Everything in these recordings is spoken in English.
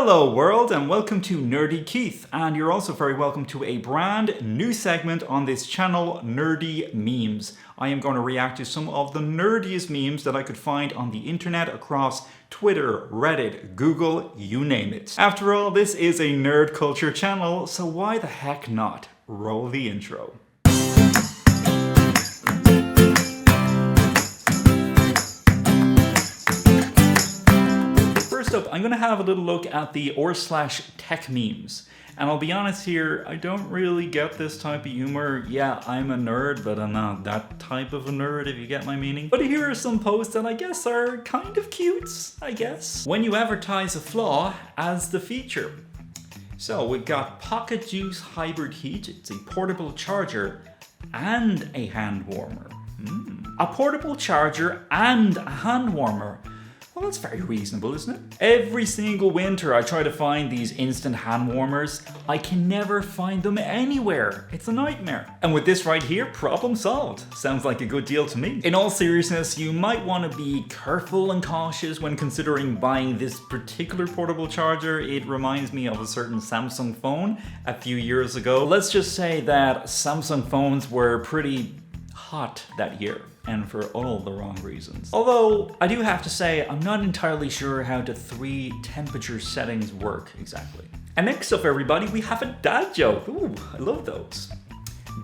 Hello world and welcome to Nerdy Keith, and you're also very welcome to a brand new segment on this channel, Nerdy Memes. I am going to react to some of the nerdiest memes that I could find on the internet across Twitter, Reddit, Google, you name it. After all, this is a nerd culture channel, so why the heck not? Roll the intro. First up, I'm going to have a little look at the r/tech memes. And I'll be honest here, I don't really get this type of humor. Yeah, I'm a nerd, but I'm not that type of a nerd, if you get my meaning. But here are some posts that I guess are kind of cute, I guess. When you advertise a flaw as the feature. So we've got Pocket Juice Hybrid Heat. It's a portable charger and a hand warmer. A portable charger and a hand warmer. Well, that's very reasonable, isn't it? Every single winter I try to find these instant hand warmers. I can never find them anywhere. It's a nightmare. And with this right here, problem solved. Sounds like a good deal to me. In all seriousness, you might want to be careful and cautious when considering buying this particular portable charger. It reminds me of a certain Samsung phone a few years ago. Let's just say that Samsung phones were pretty hot that year, and for all the wrong reasons. Although, I do have to say, I'm not entirely sure how the 3 temperature settings work exactly. And next up, everybody, we have a dad joke. Ooh, I love those.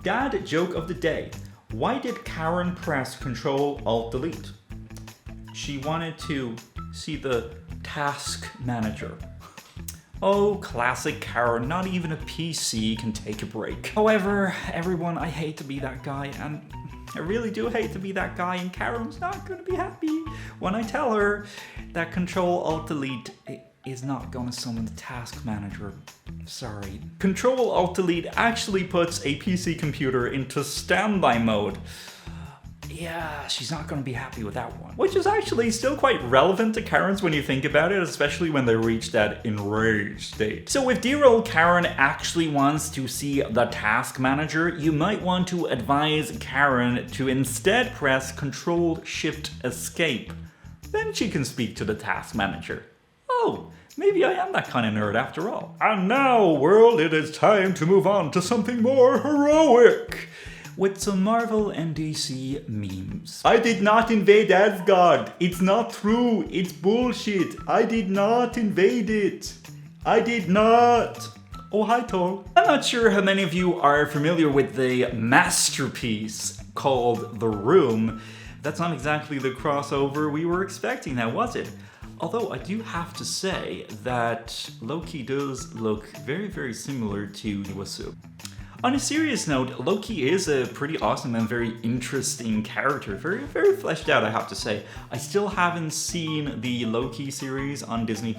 Dad joke of the day. Why did Karen press Control-Alt-Delete? She wanted to see the task manager. Oh, classic Karen, not even a PC can take a break. However, everyone, I hate to be that guy, and I really do hate to be that guy, and Karen's not going to be happy when I tell her that Control-Alt-Delete is not going to summon the task manager. Sorry. Control-Alt-Delete actually puts a PC computer into standby mode. Yeah, she's not going to be happy with that one. Which is actually still quite relevant to Karens when you think about it, especially when they reach that enraged state. So if dear old Karen actually wants to see the task manager, you might want to advise Karen to instead press Control-Shift-Escape. Then she can speak to the task manager. Oh, maybe I am that kind of nerd after all. And now, world, it is time to move on to something more heroic. With some Marvel and DC memes. I did not invade Asgard. It's not true. It's bullshit. I did not invade it. I did not. Oh, hi, Thor. I'm not sure how many of you are familiar with the masterpiece called The Room. That's not exactly the crossover we were expecting now, was it? Although I do have to say that Loki does look very, very similar to Wasu. On a serious note, Loki is a pretty awesome and very interesting character. Very, very fleshed out, I have to say. I still haven't seen the Loki series on Disney+.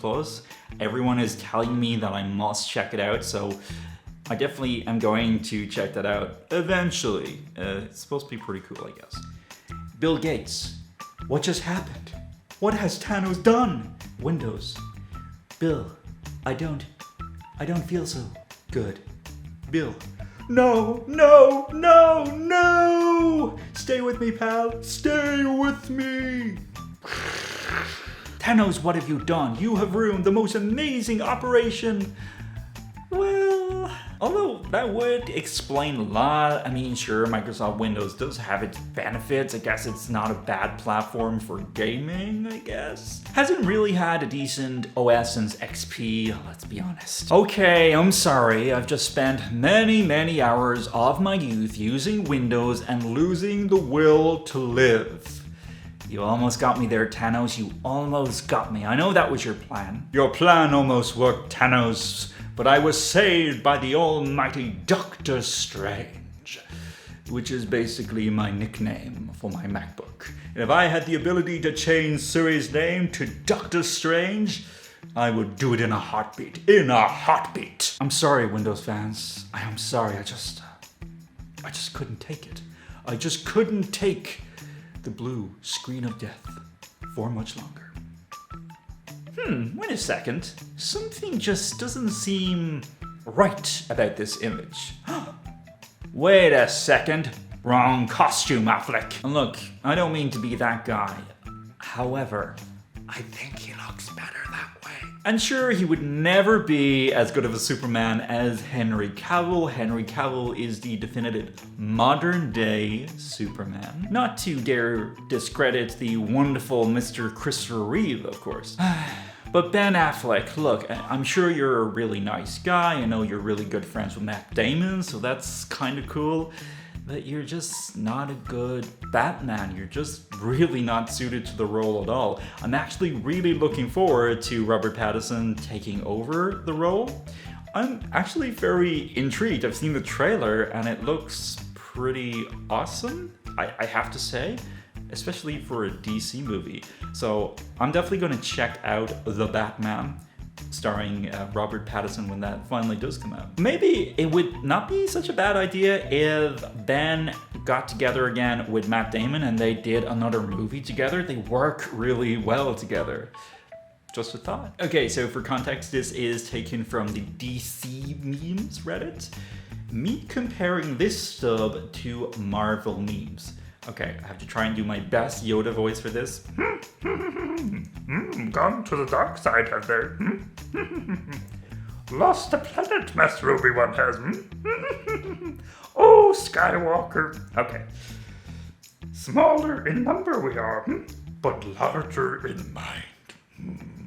Everyone is telling me that I must check it out, so I definitely am going to check that out eventually. It's supposed to be pretty cool, I guess. Bill Gates. What just happened? What has Thanos done? Windows. Bill, I don't feel so good. Bill. No, no, no, no! Stay with me, pal. Stay with me! Thanos, what have you done? You have ruined the most amazing operation. Well, although that would explain a lot. I mean, sure, Microsoft Windows does have its benefits. I guess it's not a bad platform for gaming, I guess. Hasn't really had a decent OS since XP, let's be honest. Okay, I'm sorry. I've just spent many, many hours of my youth using Windows and losing the will to live. You almost got me there, Thanos. You almost got me. I know that was your plan. Your plan almost worked, Thanos. But I was saved by the almighty Dr. Strange, which is basically my nickname for my MacBook. And if I had the ability to change Siri's name to Dr. Strange, I would do it in a heartbeat. In a heartbeat. I'm sorry, Windows fans. I am sorry. I just couldn't take it. I just couldn't take the blue screen of death for much longer. Wait a second. Something just doesn't seem right about this image. Wait a second. Wrong costume, Affleck. And look, I don't mean to be that guy. However, I think he looks better that way. And sure, he would never be as good of a Superman as Henry Cavill. Henry Cavill is the definitive modern-day Superman. Not to dare discredit the wonderful Mr. Christopher Reeve, of course. But Ben Affleck, look, I'm sure you're a really nice guy. I know you're really good friends with Matt Damon, so that's kind of cool. But you're just not a good Batman. You're just really not suited to the role at all. I'm actually really looking forward to Robert Pattinson taking over the role. I'm actually very intrigued. I've seen the trailer and it looks pretty awesome, I have to say, especially for a DC movie. So I'm definitely going to check out The Batman, starring Robert Pattinson when that finally does come out. Maybe it would not be such a bad idea if Ben got together again with Matt Damon and they did another movie together. They work really well together. Just a thought. Okay, so for context, this is taken from the DC memes Reddit. Me comparing this stub to Marvel memes. Okay, I have to try and do my best Yoda voice for this. Gone to the dark side, have they? Lost the planet, Master Obi-Wan has. Oh, Skywalker. Okay. Smaller in number we are, but larger in mind.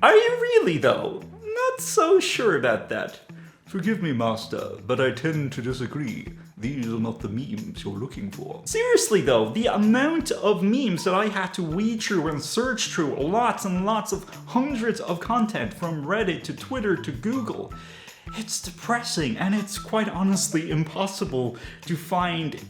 Are you really, though? Not so sure about that. Forgive me, Master, but I tend to disagree. These are not the memes you're looking for. Seriously though, the amount of memes that I had to weed through and search through, lots and lots of hundreds of content from Reddit to Twitter to Google, it's depressing and it's quite honestly impossible to find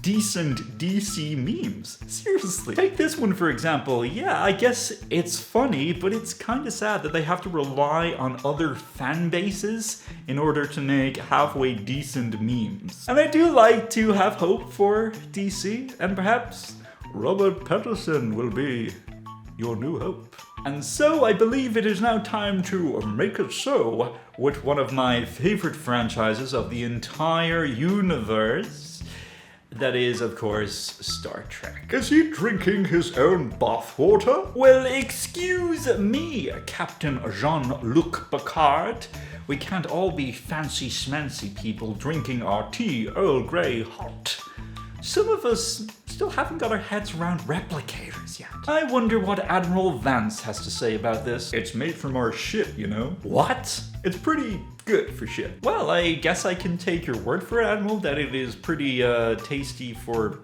decent DC memes. Seriously. Take this one for example. Yeah, I guess it's funny, but it's kind of sad that they have to rely on other fan bases in order to make halfway decent memes. And I do like to have hope for DC, and perhaps Robert Pattinson will be your new hope. And so I believe it is now time to make it so with one of my favorite franchises of the entire universe. That is, of course, Star Trek. Is he drinking his own bathwater? Well, excuse me, Captain Jean-Luc Picard. We can't all be fancy schmancy people drinking our tea Earl Grey hot. Some of us still haven't got our heads around replicators yet. I wonder what Admiral Vance has to say about this. It's made from our shit, you know? What? It's pretty good for shit. Well, I guess I can take your word for it, Admiral, that it is pretty tasty for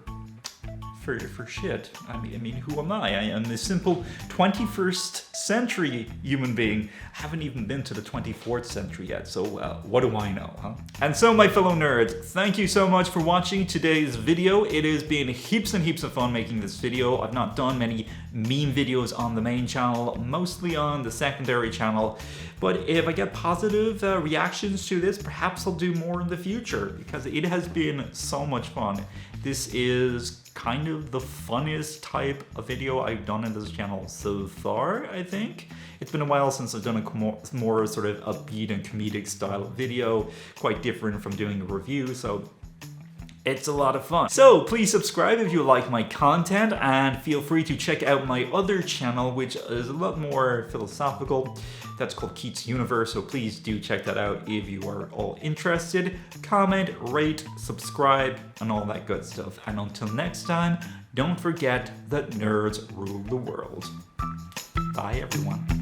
shit. I mean, who am I? I am a simple 21st century human being. I haven't even been to the 24th century yet, so what do I know, huh? And so, my fellow nerds, thank you so much for watching today's video. It has been heaps and heaps of fun making this video. I've not done many meme videos on the main channel, mostly on the secondary channel. But if I get positive reactions to this, perhaps I'll do more in the future, because it has been so much fun. This is kind of the funniest type of video I've done in this channel so far, I think. It's been a while since I've done a more sort of upbeat and comedic style of video, quite different from doing a review, so it's a lot of fun. So please subscribe if you like my content, and feel free to check out my other channel, which is a lot more philosophical. That's called Keats Universe, so please do check that out if you are all interested. Comment, rate, subscribe, and all that good stuff. And until next time, don't forget that nerds rule the world. Bye everyone.